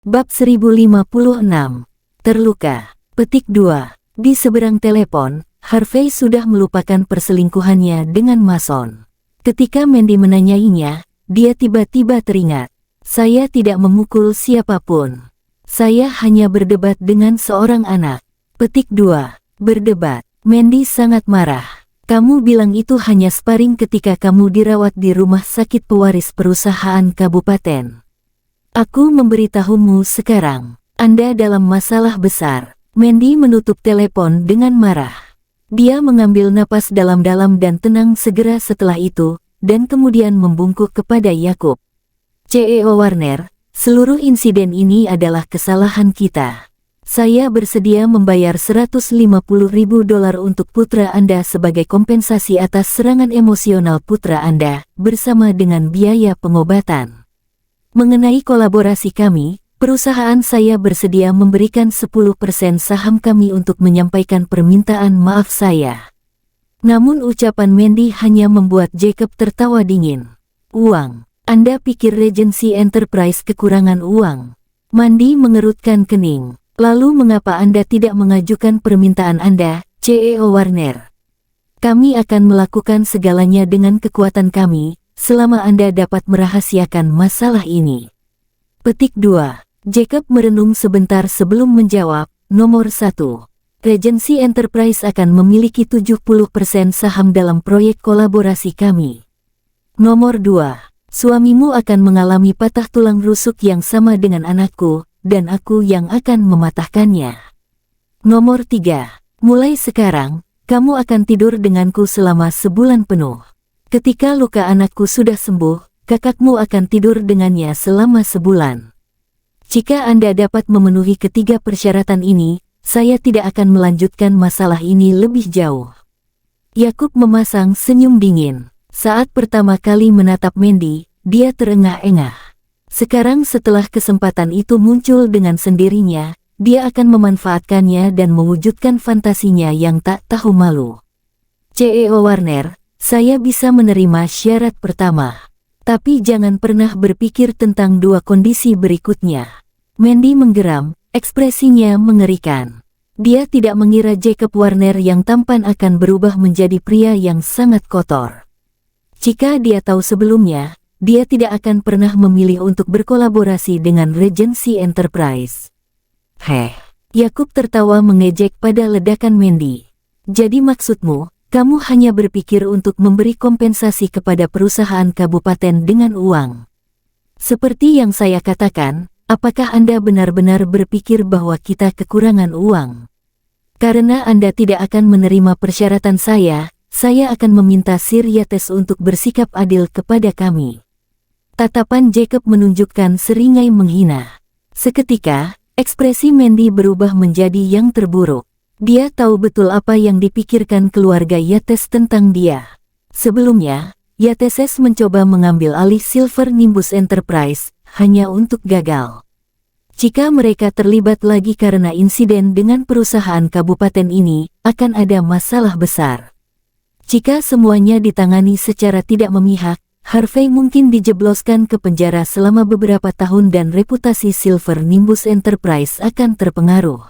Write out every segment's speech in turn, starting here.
Bab 1056. Terluka. Petik 2. Di seberang telepon, Harvey sudah melupakan perselingkuhannya dengan Mason. Ketika Mandy menanyainya, dia tiba-tiba teringat. Saya tidak memukul siapapun. Saya hanya berdebat dengan seorang anak. Petik 2. Berdebat. Mandy sangat marah. Kamu bilang itu hanya sparring ketika kamu dirawat di rumah sakit pewaris perusahaan kabupaten. Aku memberitahumu sekarang, Anda dalam masalah besar. Mandy menutup telepon dengan marah. Dia mengambil napas dalam-dalam dan tenang segera setelah itu, dan kemudian membungkuk kepada Yakub. CEO Warner, seluruh insiden ini adalah kesalahan kita. Saya bersedia membayar $150.000 untuk putra Anda sebagai kompensasi atas serangan emosional putra Anda, bersama dengan biaya pengobatan. Mengenai kolaborasi kami, perusahaan saya bersedia memberikan 10% saham kami untuk menyampaikan permintaan maaf saya. Namun ucapan Mandy hanya membuat Jacob tertawa dingin. Uang. Anda pikir Regency Enterprise kekurangan uang? Mandy mengerutkan kening. Lalu mengapa Anda tidak mengajukan permintaan Anda, CEO Warner? Kami akan melakukan segalanya dengan kekuatan kami, selama Anda dapat merahasiakan masalah ini. Petik 2. Jacob merenung sebentar sebelum menjawab. Nomor 1. Regency Enterprise akan memiliki 70% saham dalam proyek kolaborasi kami. Nomor 2. Suamimu akan mengalami patah tulang rusuk yang sama dengan anakku, dan aku yang akan mematahkannya. Nomor 3. Mulai sekarang, kamu akan tidur denganku selama sebulan penuh. Ketika luka anakku sudah sembuh, kakakmu akan tidur dengannya selama sebulan. Jika Anda dapat memenuhi ketiga persyaratan ini, saya tidak akan melanjutkan masalah ini lebih jauh. Yakub memasang senyum dingin. Saat pertama kali menatap Mandy, dia terengah-engah. Sekarang setelah kesempatan itu muncul dengan sendirinya, dia akan memanfaatkannya dan mewujudkan fantasinya yang tak tahu malu. CEO Warner, saya bisa menerima syarat pertama. Tapi jangan pernah berpikir tentang dua kondisi berikutnya. Mandy menggeram, ekspresinya mengerikan. Dia tidak mengira Jacob Warner yang tampan akan berubah menjadi pria yang sangat kotor. Jika dia tahu sebelumnya, dia tidak akan pernah memilih untuk berkolaborasi dengan Regency Enterprise. Yakub tertawa mengejek pada ledakan Mandy. Jadi maksudmu, kamu hanya berpikir untuk memberi kompensasi kepada perusahaan kabupaten dengan uang. Seperti yang saya katakan, apakah Anda benar-benar berpikir bahwa kita kekurangan uang? Karena Anda tidak akan menerima persyaratan saya akan meminta Sir Yates untuk bersikap adil kepada kami. Tatapan Jacob menunjukkan seringai menghina. Seketika, ekspresi Mandy berubah menjadi yang terburuk. Dia tahu betul apa yang dipikirkan keluarga Yates tentang dia. Sebelumnya, Yates mencoba mengambil alih Silver Nimbus Enterprise, hanya untuk gagal. Jika mereka terlibat lagi karena insiden dengan perusahaan kabupaten ini, akan ada masalah besar. Jika semuanya ditangani secara tidak memihak, Harvey mungkin dijebloskan ke penjara selama beberapa tahun dan reputasi Silver Nimbus Enterprise akan terpengaruh.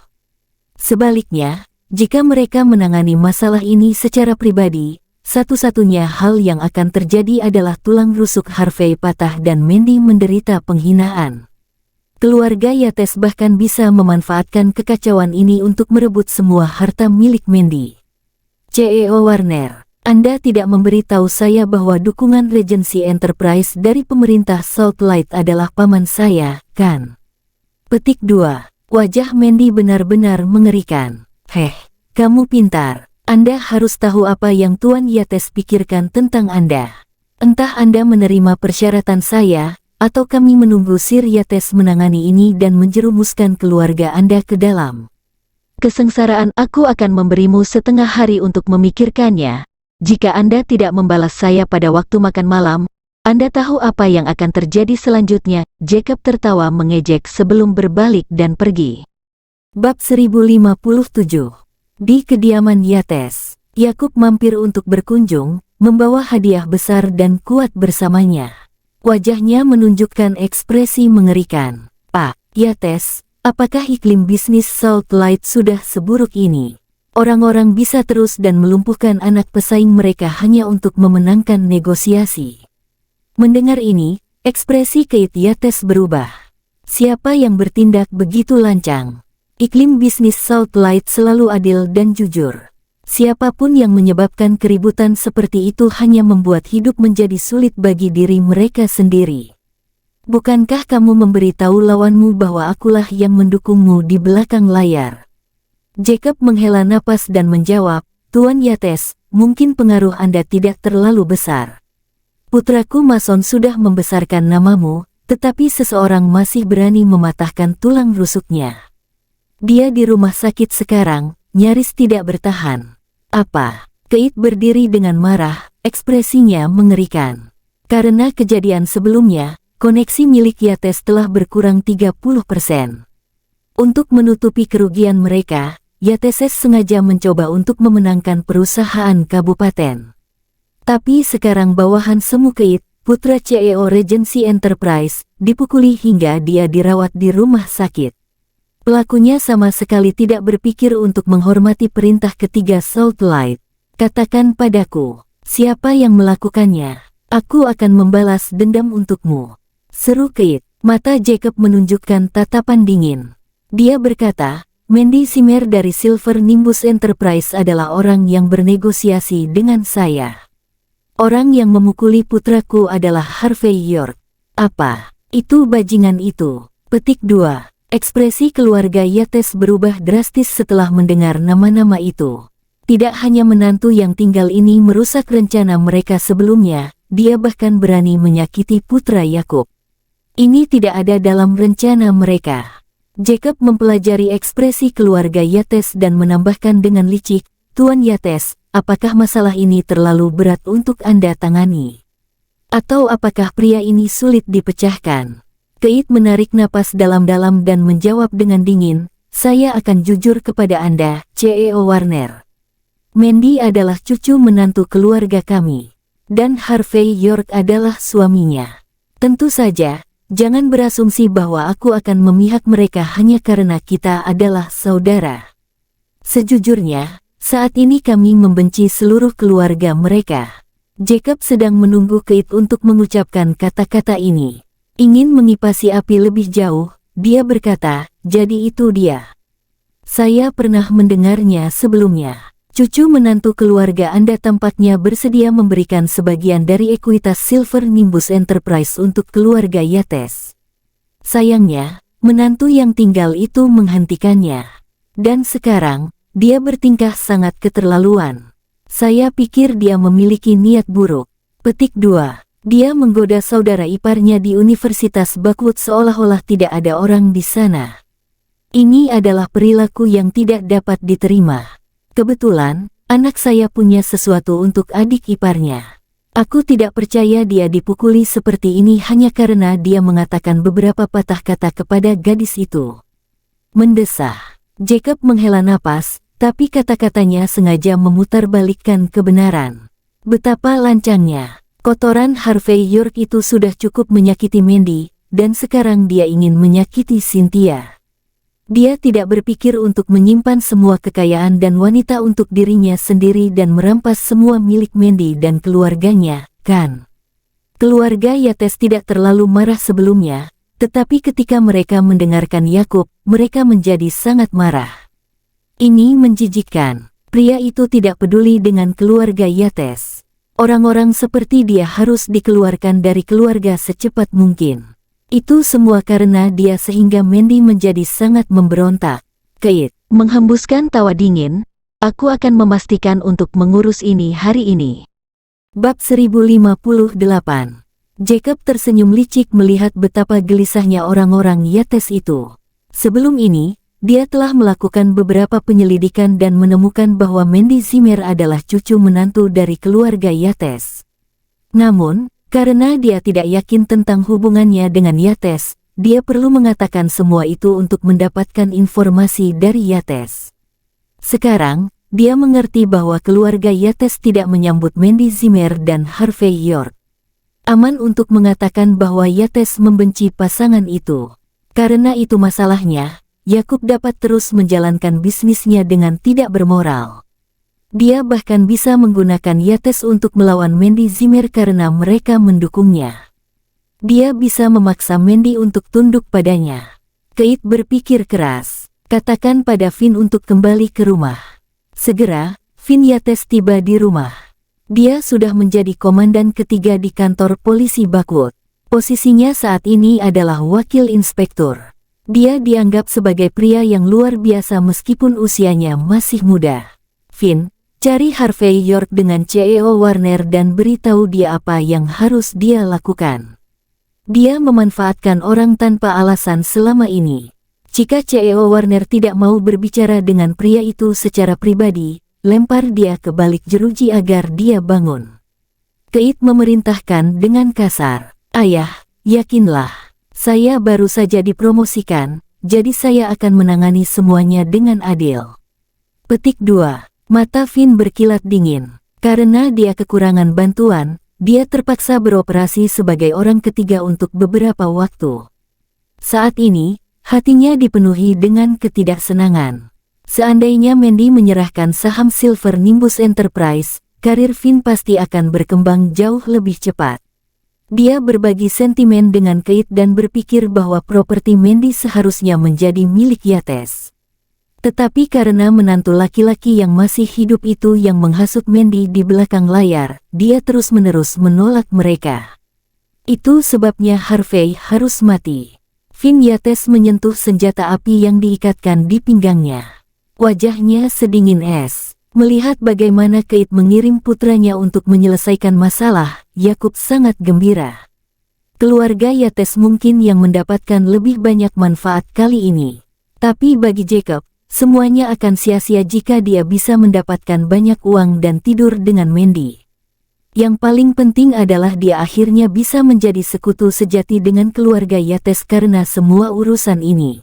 Sebaliknya, jika mereka menangani masalah ini secara pribadi, satu-satunya hal yang akan terjadi adalah tulang rusuk Harvey patah dan Mandy menderita penghinaan. Keluarga Yates bahkan bisa memanfaatkan kekacauan ini untuk merebut semua harta milik Mandy. CEO Warner, Anda tidak memberitahu saya bahwa dukungan Regency Enterprise dari pemerintah Salt Lake adalah paman saya, kan? Petik 2. Wajah Mandy benar-benar mengerikan. Kamu pintar. Anda harus tahu apa yang Tuan Yates pikirkan tentang Anda. Entah Anda menerima persyaratan saya, atau kami menunggu Sir Yates menangani ini dan menjerumuskan keluarga Anda ke dalam kesengsaraan. Aku akan memberimu setengah hari untuk memikirkannya. Jika Anda tidak membalas saya pada waktu makan malam, Anda tahu apa yang akan terjadi selanjutnya. Jacob tertawa mengejek sebelum berbalik dan pergi. Bab 1057. Di kediaman Yates, Yakub mampir untuk berkunjung, membawa hadiah besar dan kuat bersamanya. Wajahnya menunjukkan ekspresi mengerikan. Pak, Yates, apakah iklim bisnis Salt Lake sudah seburuk ini? Orang-orang bisa terus dan melumpuhkan anak pesaing mereka hanya untuk memenangkan negosiasi. Mendengar ini, ekspresi Keith Yates berubah. Siapa yang bertindak begitu lancang? Iklim bisnis Salt Lake selalu adil dan jujur. Siapapun yang menyebabkan keributan seperti itu hanya membuat hidup menjadi sulit bagi diri mereka sendiri. Bukankah kamu memberitahu lawanmu bahwa akulah yang mendukungmu di belakang layar? Jacob menghela napas dan menjawab, Tuan Yates, mungkin pengaruh Anda tidak terlalu besar. Putraku Mason sudah membesarkan namamu, tetapi seseorang masih berani mematahkan tulang rusuknya. Dia di rumah sakit sekarang, nyaris tidak bertahan. Apa? Keith berdiri dengan marah, ekspresinya mengerikan. Karena kejadian sebelumnya, koneksi milik Yates telah berkurang 30%. Untuk menutupi kerugian mereka, Yates sengaja mencoba untuk memenangkan perusahaan kabupaten. Tapi sekarang bawahan semu Keith, putra CEO Regency Enterprise, dipukuli hingga dia dirawat di rumah sakit. Pelakunya sama sekali tidak berpikir untuk menghormati perintah ketiga Salt Lake. Katakan padaku, siapa yang melakukannya? Aku akan membalas dendam untukmu. Seru Keith. Mata Jacob menunjukkan tatapan dingin. Dia berkata, Mandy Zimmer dari Silver Nimbus Enterprise adalah orang yang bernegosiasi dengan saya. Orang yang memukuli putraku adalah Harvey York. Apa? Itu bajingan itu. Petik 2. Ekspresi keluarga Yates berubah drastis setelah mendengar nama-nama itu. Tidak hanya menantu yang tinggal ini merusak rencana mereka sebelumnya, dia bahkan berani menyakiti putra Yakub. Ini tidak ada dalam rencana mereka. Jacob mempelajari ekspresi keluarga Yates dan menambahkan dengan licik, Tuan Yates, apakah masalah ini terlalu berat untuk Anda tangani? Atau apakah pria ini sulit dipecahkan? Keith menarik napas dalam-dalam dan menjawab dengan dingin, saya akan jujur kepada Anda, CEO Warner. Mandy adalah cucu menantu keluarga kami. Dan Harvey York adalah suaminya. Tentu saja, jangan berasumsi bahwa aku akan memihak mereka hanya karena kita adalah saudara. Sejujurnya, saat ini kami membenci seluruh keluarga mereka. Jacob sedang menunggu Keith untuk mengucapkan kata-kata ini. Ingin mengipasi api lebih jauh, dia berkata, jadi itu dia. Saya pernah mendengarnya sebelumnya. Cucu menantu keluarga Anda tampaknya bersedia memberikan sebagian dari ekuitas Silver Nimbus Enterprise untuk keluarga Yates. Sayangnya, menantu yang tinggal itu menghentikannya. Dan sekarang, dia bertingkah sangat keterlaluan. Saya pikir dia memiliki niat buruk. Petik 2. Dia menggoda saudara iparnya di Universitas Buckwood seolah-olah tidak ada orang di sana. Ini adalah perilaku yang tidak dapat diterima. Kebetulan, anak saya punya sesuatu untuk adik iparnya. Aku tidak percaya dia dipukuli seperti ini hanya karena dia mengatakan beberapa patah kata kepada gadis itu. Mendesah. Jacob menghela napas, tapi kata-katanya sengaja memutarbalikkan kebenaran. Betapa lancangnya. Kotoran Harvey York itu sudah cukup menyakiti Mandy, dan sekarang dia ingin menyakiti Cynthia. Dia tidak berpikir untuk menyimpan semua kekayaan dan wanita untuk dirinya sendiri dan merampas semua milik Mandy dan keluarganya, kan? Keluarga Yates tidak terlalu marah sebelumnya, tetapi ketika mereka mendengarkan Yakub, mereka menjadi sangat marah. Ini menjijikkan. Pria itu tidak peduli dengan keluarga Yates. Orang-orang seperti dia harus dikeluarkan dari keluarga secepat mungkin. Itu semua karena dia sehingga Mandy menjadi sangat memberontak. Keith menghembuskan tawa dingin, aku akan memastikan untuk mengurus ini hari ini. Bab 1058. Jacob tersenyum licik melihat betapa gelisahnya orang-orang Yates itu. Sebelum ini, dia telah melakukan beberapa penyelidikan dan menemukan bahwa Mandy Zimmer adalah cucu menantu dari keluarga Yates. Namun, karena dia tidak yakin tentang hubungannya dengan Yates, dia perlu mengatakan semua itu untuk mendapatkan informasi dari Yates. Sekarang, dia mengerti bahwa keluarga Yates tidak menyambut Mandy Zimmer dan Harvey York. Aman untuk mengatakan bahwa Yates membenci pasangan itu. Karena itu masalahnya, Yakub dapat terus menjalankan bisnisnya dengan tidak bermoral. Dia bahkan bisa menggunakan Yates untuk melawan Mandy Zimmer karena mereka mendukungnya. Dia bisa memaksa Mandy untuk tunduk padanya. Keith berpikir keras. Katakan pada Finn untuk kembali ke rumah. Segera, Finn Yates tiba di rumah. Dia sudah menjadi komandan ketiga di kantor polisi Buckwood. Posisinya saat ini adalah wakil inspektur. Dia dianggap sebagai pria yang luar biasa meskipun usianya masih muda. Finn, cari Harvey York dengan CEO Warner dan beritahu dia apa yang harus dia lakukan. Dia memanfaatkan orang tanpa alasan selama ini. Jika CEO Warner tidak mau berbicara dengan pria itu secara pribadi, lempar dia ke balik jeruji agar dia bangun. Keith memerintahkan dengan kasar. Ayah, yakinlah, saya baru saja dipromosikan, jadi saya akan menangani semuanya dengan adil. Petik 2. Mata Finn berkilat dingin. Karena dia kekurangan bantuan, dia terpaksa beroperasi sebagai orang ketiga untuk beberapa waktu. Saat ini, hatinya dipenuhi dengan ketidaksenangan. Seandainya Mandy menyerahkan saham Silver Nimbus Enterprise, karir Finn pasti akan berkembang jauh lebih cepat. Dia berbagi sentimen dengan Keith dan berpikir bahwa properti Mandy seharusnya menjadi milik Yates. Tetapi karena menantu laki-laki yang masih hidup itu yang menghasut Mandy di belakang layar, dia terus-menerus menolak mereka. Itu sebabnya Harvey harus mati. Finn Yates menyentuh senjata api yang diikatkan di pinggangnya. Wajahnya sedingin es. Melihat bagaimana Keith mengirim putranya untuk menyelesaikan masalah, Yakub sangat gembira. Keluarga Yates mungkin yang mendapatkan lebih banyak manfaat kali ini. Tapi bagi Jacob, semuanya akan sia-sia jika dia bisa mendapatkan banyak uang dan tidur dengan Mandy. Yang paling penting adalah dia akhirnya bisa menjadi sekutu sejati dengan keluarga Yates karena semua urusan ini.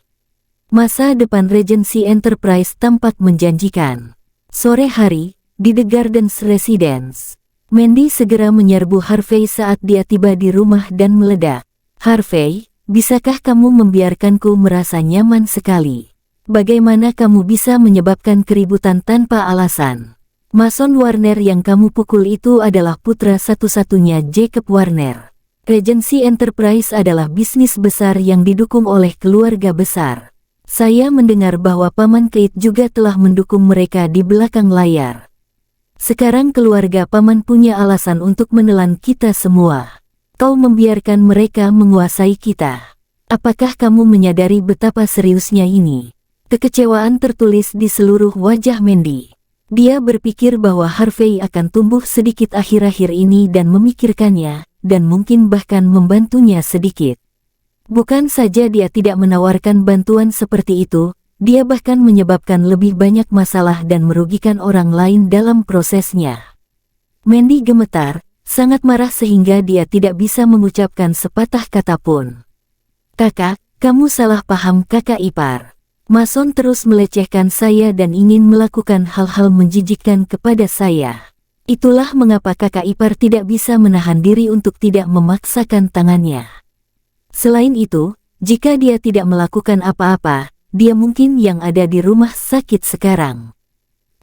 Masa depan Regency Enterprise tampak menjanjikan. Sore hari, di The Gardens Residence, Mandy segera menyerbu Harvey saat dia tiba di rumah dan meledak. Harvey, bisakah kamu membiarkanku merasa nyaman sekali? Bagaimana kamu bisa menyebabkan keributan tanpa alasan? Mason Warner yang kamu pukul itu adalah putra satu-satunya Jacob Warner. Regency Enterprise adalah bisnis besar yang didukung oleh keluarga besar. Saya mendengar bahwa Paman Keith juga telah mendukung mereka di belakang layar. Sekarang keluarga Paman punya alasan untuk menelan kita semua. Kau membiarkan mereka menguasai kita. Apakah kamu menyadari betapa seriusnya ini? Kekecewaan tertulis di seluruh wajah Mandy. Dia berpikir bahwa Harvey akan tumbuh sedikit akhir-akhir ini dan memikirkannya, dan mungkin bahkan membantunya sedikit. Bukan saja dia tidak menawarkan bantuan seperti itu, dia bahkan menyebabkan lebih banyak masalah dan merugikan orang lain dalam prosesnya. Mandy gemetar, sangat marah sehingga dia tidak bisa mengucapkan sepatah kata pun. Kakak, kamu salah paham kakak ipar. Mason terus melecehkan saya dan ingin melakukan hal-hal menjijikkan kepada saya. Itulah mengapa kakak ipar tidak bisa menahan diri untuk tidak memaksakan tangannya. Selain itu, jika dia tidak melakukan apa-apa, dia mungkin yang ada di rumah sakit sekarang.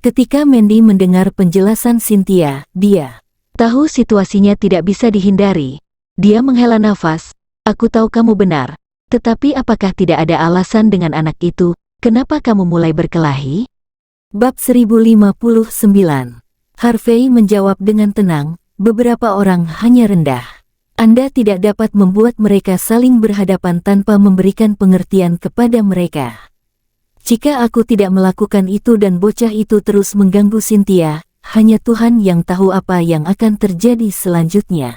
Ketika Mandy mendengar penjelasan Cynthia, dia tahu situasinya tidak bisa dihindari. Dia menghela nafas, aku tahu kamu benar, tetapi apakah tidak ada alasan dengan anak itu, kenapa kamu mulai berkelahi? Bab 1059. Harvey menjawab dengan tenang, beberapa orang hanya rendah. Anda tidak dapat membuat mereka saling berhadapan tanpa memberikan pengertian kepada mereka. Jika aku tidak melakukan itu dan bocah itu terus mengganggu Cynthia, hanya Tuhan yang tahu apa yang akan terjadi selanjutnya.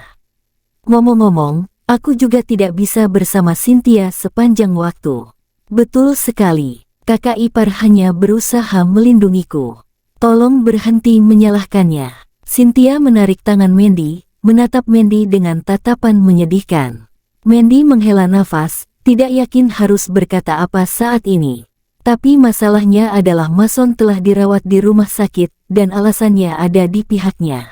Ngomong-ngomong, aku juga tidak bisa bersama Cynthia sepanjang waktu. Betul sekali, kakak ipar hanya berusaha melindungiku. Tolong berhenti menyalahkannya. Cynthia menarik tangan Mandy, menatap Mandy dengan tatapan menyedihkan. Mandy menghela nafas, tidak yakin harus berkata apa saat ini. Tapi masalahnya adalah Mason telah dirawat di rumah sakit, dan alasannya ada di pihaknya.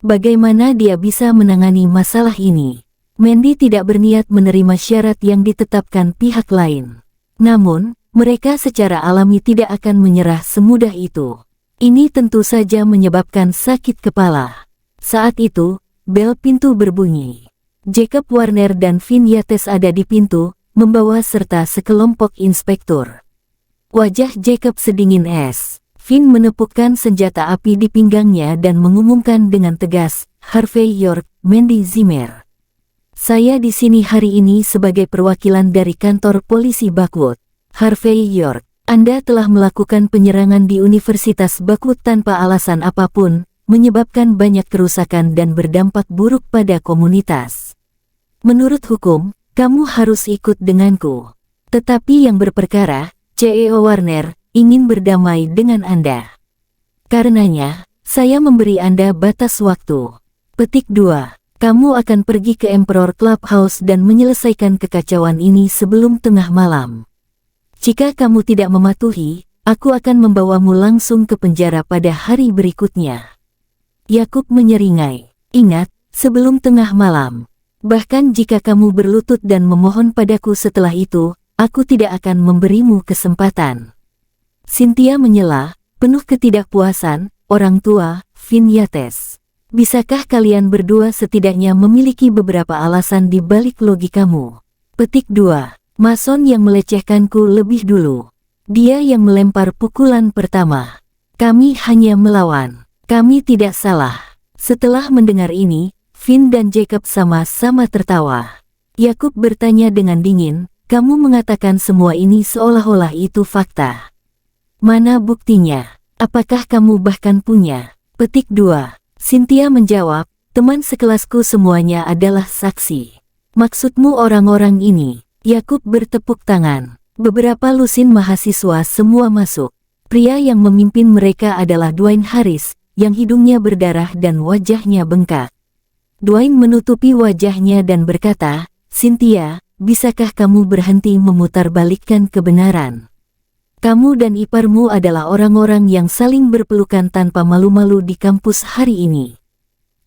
Bagaimana dia bisa menangani masalah ini? Mandy tidak berniat menerima syarat yang ditetapkan pihak lain. Namun, mereka secara alami tidak akan menyerah semudah itu. Ini tentu saja menyebabkan sakit kepala. Saat itu, bel pintu berbunyi. Jacob Warner dan Finn Yates ada di pintu, membawa serta sekelompok inspektur. Wajah Jacob sedingin es. Finn menepukkan senjata api di pinggangnya dan mengumumkan dengan tegas, "Harvey York, Mandy Zimmer. Saya di sini hari ini sebagai perwakilan dari kantor polisi Buckwood. Harvey York, Anda telah melakukan penyerangan di Universitas Buckwood tanpa alasan apapun, menyebabkan banyak kerusakan dan berdampak buruk pada komunitas. Menurut hukum, kamu harus ikut denganku. Tetapi yang berperkara, CEO Warner, ingin berdamai dengan Anda. Karenanya, saya memberi Anda batas waktu. Petik 2. Kamu akan pergi ke Emperor Clubhouse dan menyelesaikan kekacauan ini sebelum tengah malam. Jika kamu tidak mematuhi, aku akan membawamu langsung ke penjara pada hari berikutnya." Yakub menyeringai. "Ingat, sebelum tengah malam. Bahkan jika kamu berlutut dan memohon padaku setelah itu, aku tidak akan memberimu kesempatan." Cynthia menyela, penuh ketidakpuasan, "Orang tua, Finn Yates. Bisakah kalian berdua setidaknya memiliki beberapa alasan di balik logikamu?" Petik 2. Mason yang melecehkanku lebih dulu. Dia yang melempar pukulan pertama. Kami hanya melawan. Kami tidak salah. Setelah mendengar ini, Finn dan Jacob sama-sama tertawa. Yakub bertanya dengan dingin, "Kamu mengatakan semua ini seolah-olah itu fakta. Mana buktinya? Apakah kamu bahkan punya?" Petik 2. Cynthia menjawab, "Teman sekelasku semuanya adalah saksi." "Maksudmu orang-orang ini?" Yakub bertepuk tangan. Beberapa lusin mahasiswa semua masuk. Pria yang memimpin mereka adalah Dwayne Harris, yang hidungnya berdarah dan wajahnya bengkak. Dwayne menutupi wajahnya dan berkata, "Cynthia, bisakah kamu berhenti memutarbalikkan kebenaran? Kamu dan iparmu adalah orang-orang yang saling berpelukan tanpa malu-malu di kampus hari ini."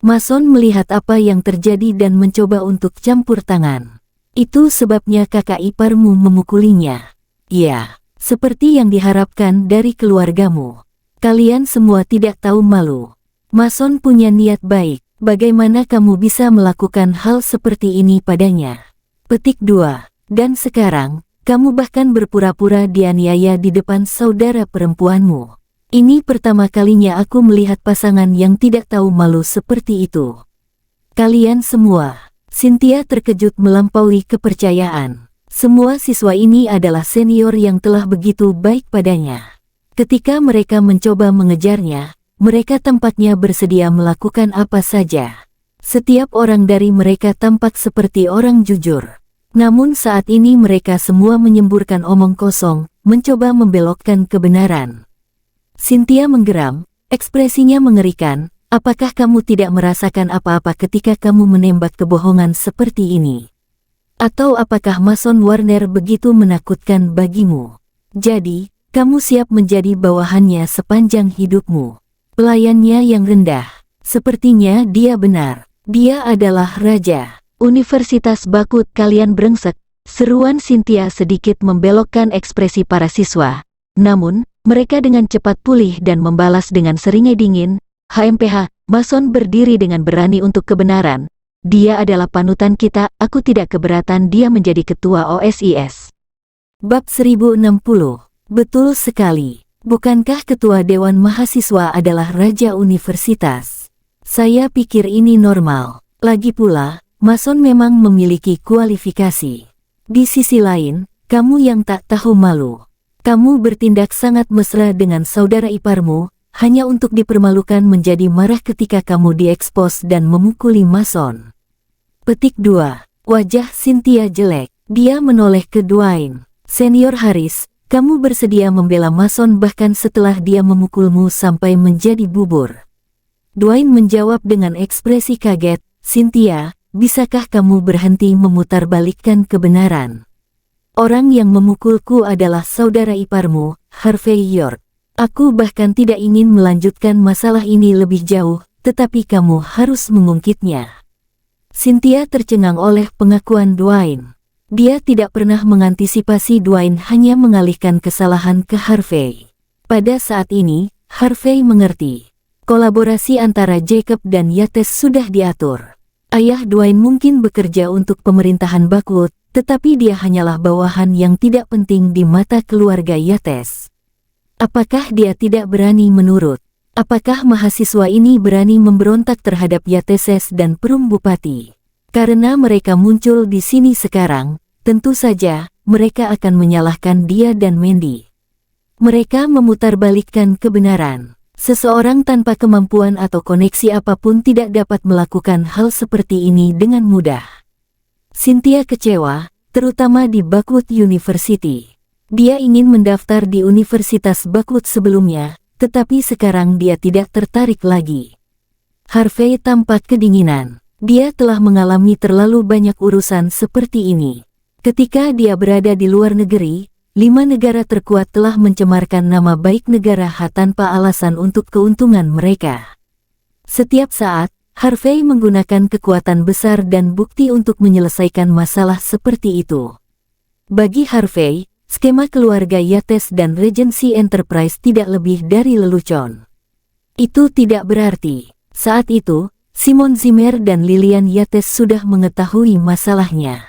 Mason melihat apa yang terjadi dan mencoba untuk campur tangan. "Itu sebabnya kakak iparmu memukulinya." "Ya, seperti yang diharapkan dari keluargamu. Kalian semua tidak tahu malu." "Mason punya niat baik. Bagaimana kamu bisa melakukan hal seperti ini padanya?" Petik 2. "Dan sekarang, kamu bahkan berpura-pura dianiaya di depan saudara perempuanmu. Ini pertama kalinya aku melihat pasangan yang tidak tahu malu seperti itu. Kalian semua." Cynthia terkejut melampaui kepercayaan. Semua siswa ini adalah senior yang telah begitu baik padanya. Ketika mereka mencoba mengejarnya, mereka tampaknya bersedia melakukan apa saja. Setiap orang dari mereka tampak seperti orang jujur. Namun saat ini mereka semua menyemburkan omong kosong, mencoba membelokkan kebenaran. Cynthia menggeram, ekspresinya mengerikan. "Apakah kamu tidak merasakan apa-apa ketika kamu menembak kebohongan seperti ini? Atau apakah Mason Warner begitu menakutkan bagimu? Jadi, kamu siap menjadi bawahannya sepanjang hidupmu?" Pelayannya yang rendah. Sepertinya dia benar. Dia adalah raja. "Universitas Buckwood, kalian brengsek," seruan Cynthia sedikit membelokkan ekspresi para siswa. Namun, mereka dengan cepat pulih dan membalas dengan seringai dingin, "HMPH, Mason berdiri dengan berani untuk kebenaran. Dia adalah panutan kita, aku tidak keberatan dia menjadi ketua OSIS." Bab 1060. Betul sekali. Bukankah ketua Dewan Mahasiswa adalah raja universitas? Saya pikir ini normal. Lagi pula, Mason memang memiliki kualifikasi. Di sisi lain, kamu yang tak tahu malu. Kamu bertindak sangat mesra dengan saudara iparmu, hanya untuk dipermalukan menjadi marah ketika kamu diekspos dan memukuli Mason. Petik 2. Wajah Cynthia jelek. Dia menoleh ke Dwayne. "Senior Harris, kamu bersedia membela Mason bahkan setelah dia memukulmu sampai menjadi bubur." Dwayne menjawab dengan ekspresi kaget, "Cynthia, bisakah kamu berhenti memutarbalikkan kebenaran? Orang yang memukulku adalah saudara iparmu, Harvey York. Aku bahkan tidak ingin melanjutkan masalah ini lebih jauh, tetapi kamu harus mengungkitnya." Cynthia tercengang oleh pengakuan Dwayne. Dia tidak pernah mengantisipasi Dwayne hanya mengalihkan kesalahan ke Harvey. Pada saat ini, Harvey mengerti. Kolaborasi antara Jacob dan Yates sudah diatur. Ayah Dwayne mungkin bekerja untuk pemerintahan Buckwood, tetapi dia hanyalah bawahan yang tidak penting di mata keluarga Yates. Apakah dia tidak berani menurut? Apakah mahasiswa ini berani memberontak terhadap Yates dan Perum Bupati? Karena mereka muncul di sini sekarang, tentu saja mereka akan menyalahkan dia dan Mandy. Mereka memutarbalikkan kebenaran. Seseorang tanpa kemampuan atau koneksi apapun tidak dapat melakukan hal seperti ini dengan mudah. Cynthia kecewa, terutama di Buckwood University. Dia ingin mendaftar di Universitas Buckwood sebelumnya, tetapi sekarang dia tidak tertarik lagi. Harvey tampak kedinginan. Dia telah mengalami terlalu banyak urusan seperti ini. Ketika dia berada di luar negeri, 5 negara terkuat telah mencemarkan nama baik negara H tanpa alasan untuk keuntungan mereka. Setiap saat, Harvey menggunakan kekuatan besar dan bukti untuk menyelesaikan masalah seperti itu. Bagi Harvey, skema keluarga Yates dan Regency Enterprise tidak lebih dari lelucon. Itu tidak berarti, saat itu, Simon Zimmer dan Lillian Yates sudah mengetahui masalahnya.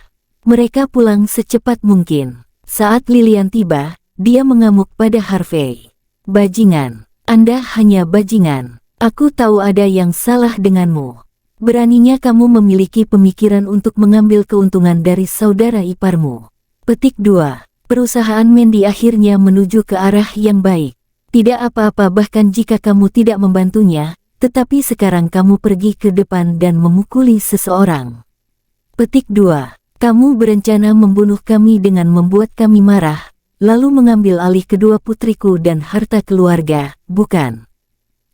Mereka pulang secepat mungkin. Saat Lillian tiba, dia mengamuk pada Harvey. "Bajingan, Anda hanya bajingan. Aku tahu ada yang salah denganmu. Beraninya kamu memiliki pemikiran untuk mengambil keuntungan dari saudara iparmu." Petik 2. Perusahaan Mandy akhirnya menuju ke arah yang baik. Tidak apa-apa bahkan jika kamu tidak membantunya, tetapi sekarang kamu pergi ke depan dan memukuli seseorang. Petik 2. Kamu berencana membunuh kami dengan membuat kami marah, lalu mengambil alih kedua putriku dan harta keluarga, bukan?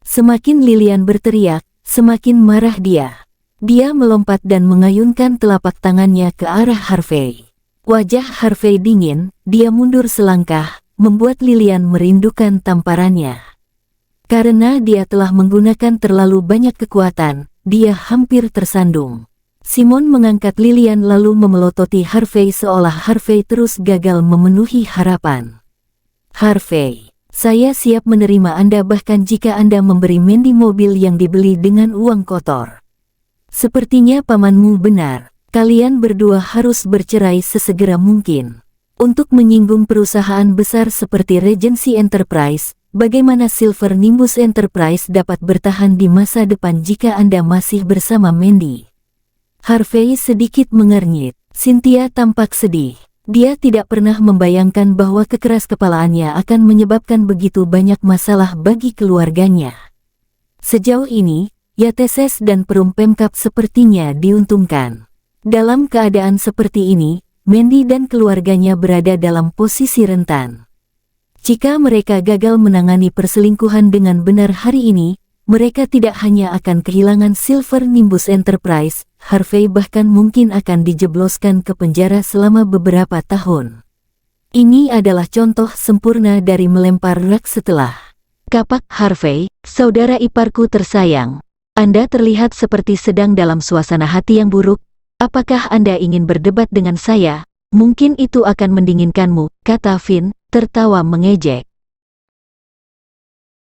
Semakin Lillian berteriak, semakin marah dia. Dia melompat dan mengayunkan telapak tangannya ke arah Harvey. Wajah Harvey dingin, dia mundur selangkah, membuat Lillian merindukan tamparannya. Karena dia telah menggunakan terlalu banyak kekuatan, dia hampir tersandung. Simon mengangkat Lillian lalu memelototi Harvey seolah Harvey terus gagal memenuhi harapan. "Harvey, saya siap menerima Anda bahkan jika Anda memberi Mandy mobil yang dibeli dengan uang kotor. Sepertinya pamanmu benar. Kalian berdua harus bercerai sesegera mungkin. Untuk menyinggung perusahaan besar seperti Regency Enterprise, bagaimana Silver Nimbus Enterprise dapat bertahan di masa depan jika Anda masih bersama Mandy?" Harvey sedikit mengernyit. Cynthia tampak sedih. Dia tidak pernah membayangkan bahwa kekeraskepalaannya akan menyebabkan begitu banyak masalah bagi keluarganya. Sejauh ini, Yates dan Perum Pemkap sepertinya diuntungkan. Dalam keadaan seperti ini, Mandy dan keluarganya berada dalam posisi rentan. Jika mereka gagal menangani perselingkuhan dengan benar hari ini, mereka tidak hanya akan kehilangan Silver Nimbus Enterprise, Harvey bahkan mungkin akan dijebloskan ke penjara selama beberapa tahun. Ini adalah contoh sempurna dari melempar rak setelah. "Kapak Harvey, saudara iparku tersayang. Anda terlihat seperti sedang dalam suasana hati yang buruk. Apakah Anda ingin berdebat dengan saya? Mungkin itu akan mendinginkanmu," kata Finn, tertawa mengejek.